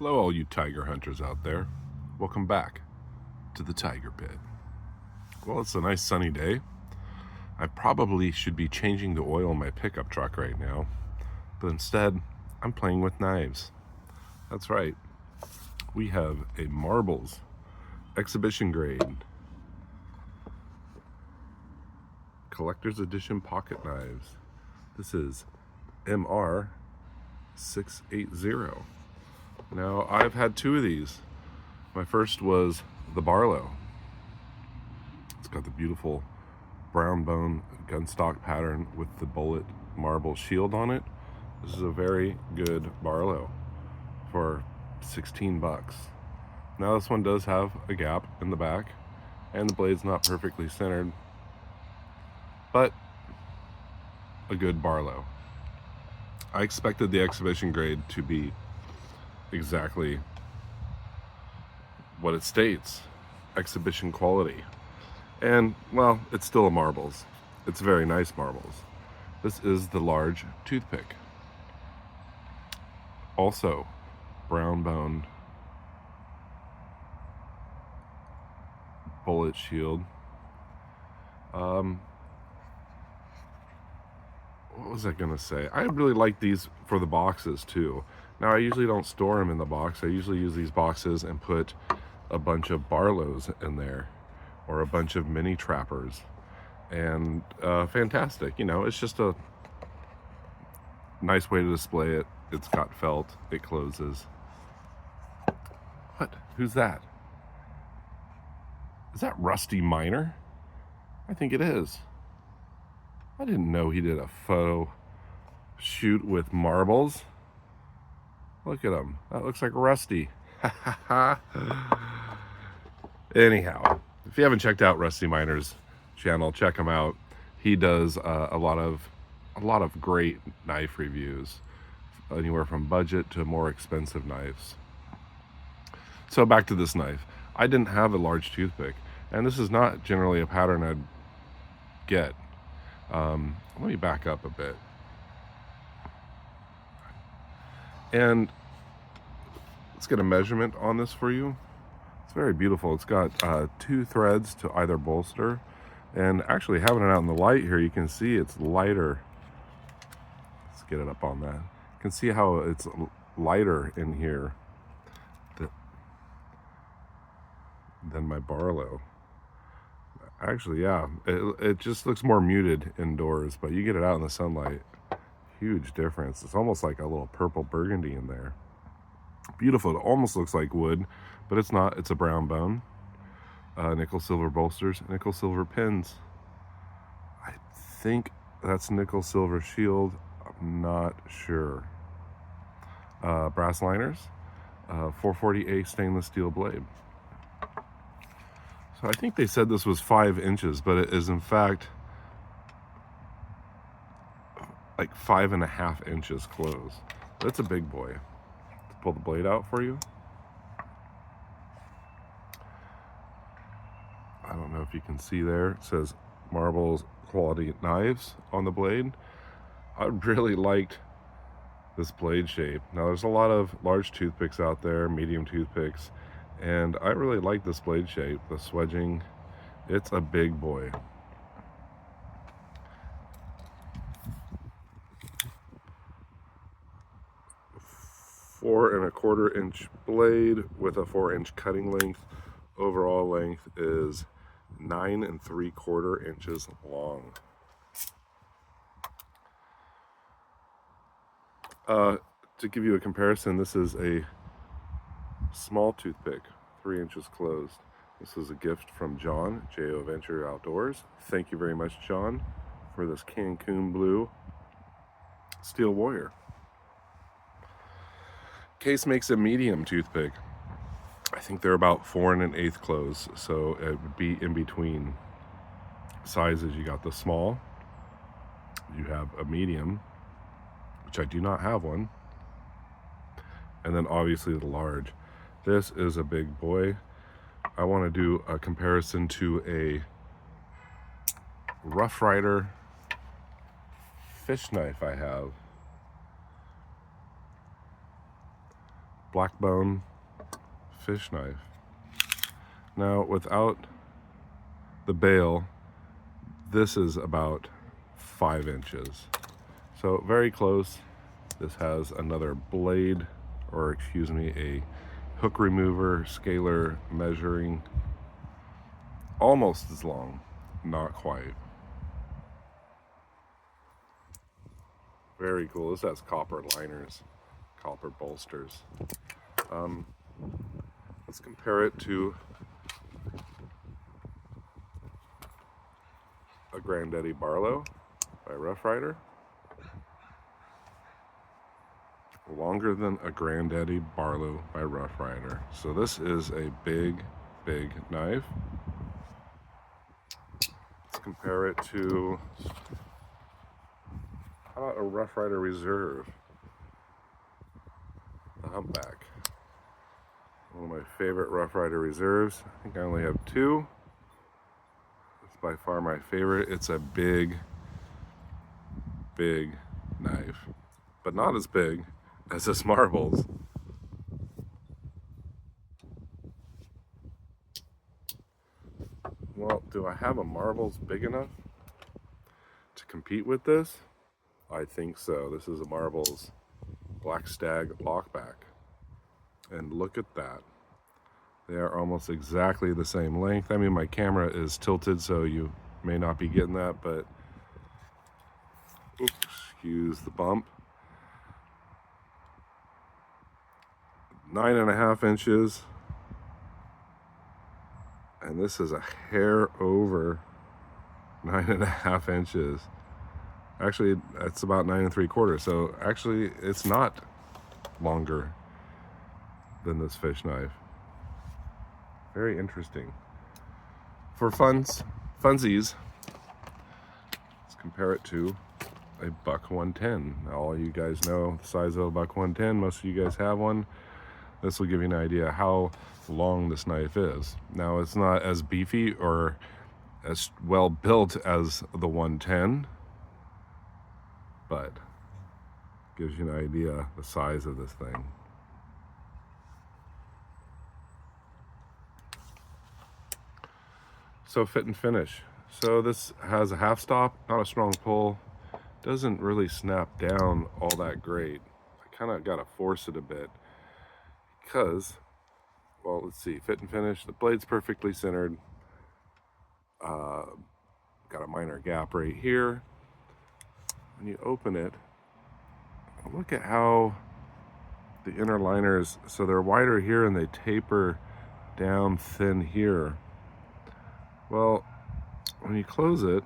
Hello, all you tiger hunters out there. Welcome back to the Tiger Pit. Well, it's a nice sunny day. I probably should be changing the oil in my pickup truck right now, but instead, I'm playing with knives. That's right. We have a Marbles exhibition grade collector's edition pocket knives. This is MR680. Now, I've had two of these. My first was the Barlow. It's got the beautiful brown bone gunstock pattern with the bullet marble shield on it. This is a very good Barlow for 16 bucks. Now this one does have a gap in the back and the blade's not perfectly centered, but a good Barlow. I expected the exhibition grade to be exactly what it states, exhibition quality. And, well, it's still a Marbles. It's very nice Marbles. This is the large Toothpick. Also, brown bone bullet shield. What was I gonna say? I really like these for the boxes too. Now I usually don't store them in the box. I usually use these boxes and put a bunch of Barlows in there or a bunch of mini trappers. And fantastic, you know, it's just a nice way to display it. It's got felt, it closes. What? Who's that? Is that Rusty Miner? I think it is. I didn't know he did a photo shoot with Marbles. Look at him. That looks like Rusty. Anyhow, if you haven't checked out Rusty Miner's channel, check him out. He does a lot of great knife reviews, anywhere from budget to more expensive knives. So back to this knife. I didn't have a large toothpick, and this is not generally a pattern I'd get. Let me back up a bit. And let's get a measurement on this for you. It's very beautiful. It's got two threads to either bolster. And actually having it out in the light here, you can see it's lighter. Let's get it up on that. You can see how it's lighter in here than my Barlow. Actually, yeah, it just looks more muted indoors, but you get it out in the sunlight, huge difference. It's almost like a little purple burgundy in there. Beautiful. It almost looks like wood, but it's not. It's a brown bone. Nickel silver bolsters, nickel silver pins. I think that's nickel silver shield. I'm not sure. Brass liners, 440A stainless steel blade. So I think they said this was 5 inches, but it is in fact like 5.5 inches closed. That's a big boy. Let's pull the blade out for you. I don't know if you can see there. It says Marbles quality knives on the blade. I really liked this blade shape. Now there's a lot of large toothpicks out there, medium toothpicks, and I really like this blade shape, the swedging. It's a big boy. Four and a quarter inch blade with a 4-inch cutting length. Overall length is 9 3/4 inches long. To give you a comparison, this is a small toothpick, 3 inches closed. This is a gift from John, J.O. Venture Outdoors. Thank you very much, John, for this Cancun Blue Steel Warrior. Case makes a medium toothpick. I think they're about 4 1/8 closed, so it would be in between sizes. You got the small, you have a medium, which I do not have one, and then obviously the large. This is a big boy. I want to do a comparison to a Rough Rider fish knife I have. black bone fish knife. Now, without the bail, this is about 5 inches. So very close. This has another blade, or excuse me, a hook remover, scaler, measuring, almost as long, not quite. Very cool. This has copper liners, copper bolsters. Let's compare it to a Granddaddy Barlow by Rough Rider. Longer than a Granddaddy Barlow by Rough Rider. So this is a big, big knife. Let's compare it to, how about a Rough Rider Reserve? The Humpback. One of my favorite Rough Rider Reserves. I think I only have 2. It's by far my favorite. It's a big, big knife, but not as big as this Marbles. Well, do I have a Marbles big enough to compete with this? I think so. This is a Marbles Black Stag Lockback. And look at that. They are almost exactly the same length. I mean, my camera is tilted, so you may not be getting that, but oops, excuse the bump. 9.5 inches. And this is a hair over 9.5 inches. Actually, that's about 9 3/4. So actually, it's not longer than this fish knife. Very interesting. For funsies, let's compare it to a buck 110. Now, all you guys know the size of a buck 110. Most of you guys have one. This will give you an idea how long this knife is. Now, it's not as beefy or as well built as the 110, but gives you an idea the size of this thing. So fit and finish. So this has a half stop, not a strong pull. Doesn't really snap down all that great. I kind of got to force it a bit because, well, let's see, fit and finish. The blade's perfectly centered. Got a minor gap right here. When you open it, look at how the inner liners, so they're wider here and they taper down thin here. Well, when you close it,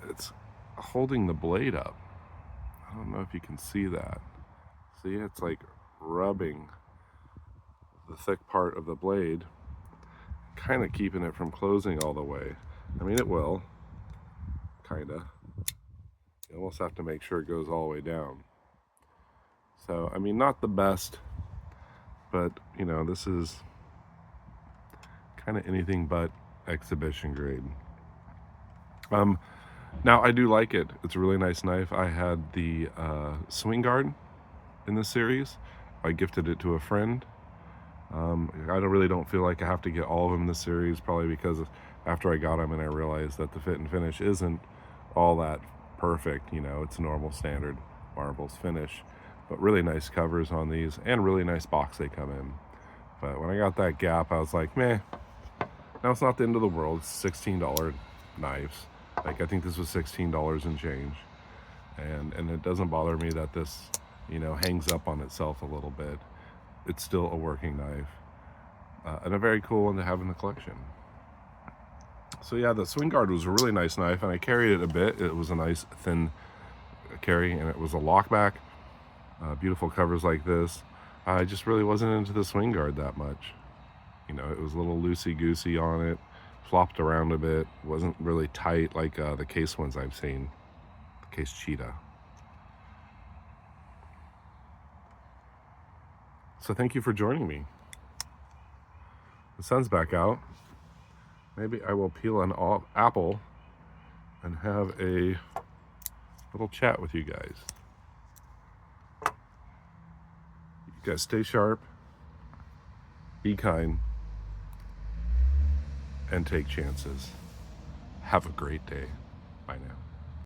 it's holding the blade up. I don't know if you can see that. See, it's like rubbing the thick part of the blade, kind of keeping it from closing all the way. I mean, it will, kind of. You almost have to make sure it goes all the way down. So, I mean, not the best, but, you know, this is kind of anything but exhibition grade. Now, I do like it. It's a really nice knife. I had the swing guard in this series. I gifted it to a friend. I really don't feel like I have to get all of them in this series, probably because after I got them and I realized that the fit and finish isn't all that perfect. You know, it's a normal standard Marbles finish, but really nice covers on these and really nice box they come in. But when I got that gap, I was like, meh. Now, it's not the end of the world. It's $16 knives. Like, I think this was $16 and change. And it doesn't bother me that this, you know, hangs up on itself a little bit. It's still a working knife. And a very cool one to have in the collection. So yeah, the swing guard was a really nice knife, and I carried it a bit. It was a nice thin carry, and it was a lockback. Beautiful covers like this. I just really wasn't into the swing guard that much. You know, it was a little loosey-goosey on it, flopped around a bit, wasn't really tight like the case ones I've seen, the case Cheetah. So thank you for joining me. The sun's back out. Maybe I will peel an apple and have a little chat with you guys. You guys stay sharp, be kind, and take chances. Have a great day. Bye now.